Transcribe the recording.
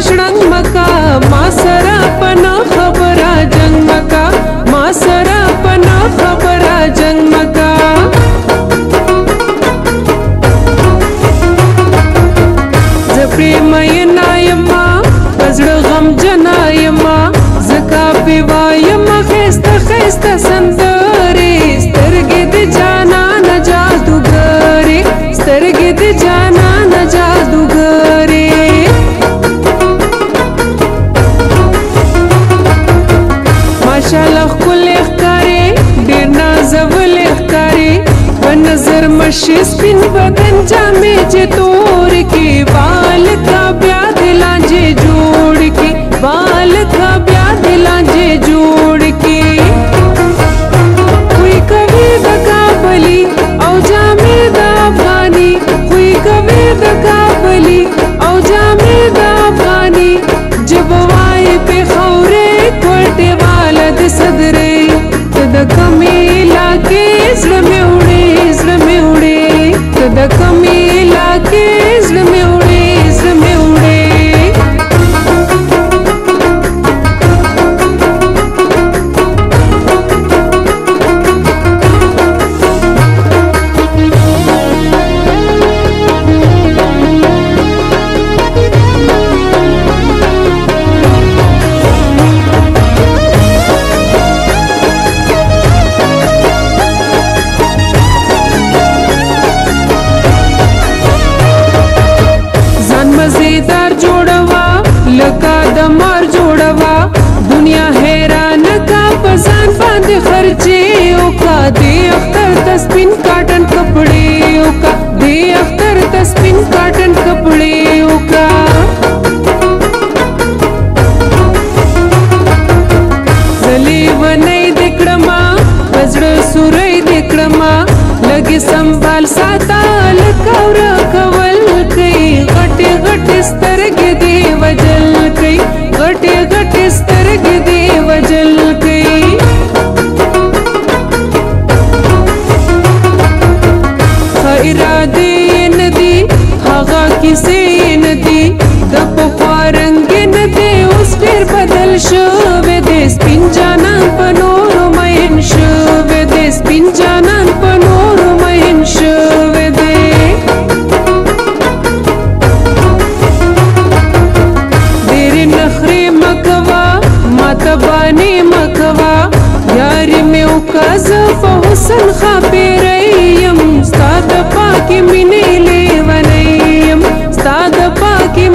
شړنګ مکا ما سره پنا خبره جنگ مکا ما سره پنا خبره جنگ مکا زپری مینا یما پزړه غم جنا یما زکا پیوایم خسته خسته سندري سترګې د جانا نه جادوګري سترګې د جانا نه جادوګري ماشاءالله خپل ښکاري ډېر نازول ښکاري په نظر مشي سپین بدن جامې چې تور کی بال کا بیا دلانجې جوړ کی بال کا بیا دلانجې جوړ کی خوی کوي د کابلی او جامې د افغاني خوی کوي د کابلی او جامې د افغاني جبوای په خورې کوټه والا د صدرې ته د کمی علاقې زړه مې وړې زړه مې وړې ته د کمی علاقې زړه مې وړې زړه مې وړې मजेदार जोड़वा लका दमार जोड़वा दुनिया हैरान का पसान बांध खर्चे ओका दे अख्तर तस्पिन काटन कपड़े ओका दे अख्तर तस्पिन काटन कपड़े ओका जली वनई दिकड़मा बजड़ सुरई दिकड़मा लगे संभाल साता लकावर कवल कई गटे गटे स्तरगे दे वजल कई गटे गटे स्तरगे दे वजल कई इरादे नदी हगा किसे नदी दप रंग नदे उस फिर बदल शोवे दे स्पिन जाना पनोर मयन शोवे दे स्पिन जाना पनोर मयन शोवे दे देरे नखरे मकवा मातबाने मकवा यारी में उकाज फहुसन खापेरयम स्ताद पाकी मिने लेवनयम स्ताद पाकी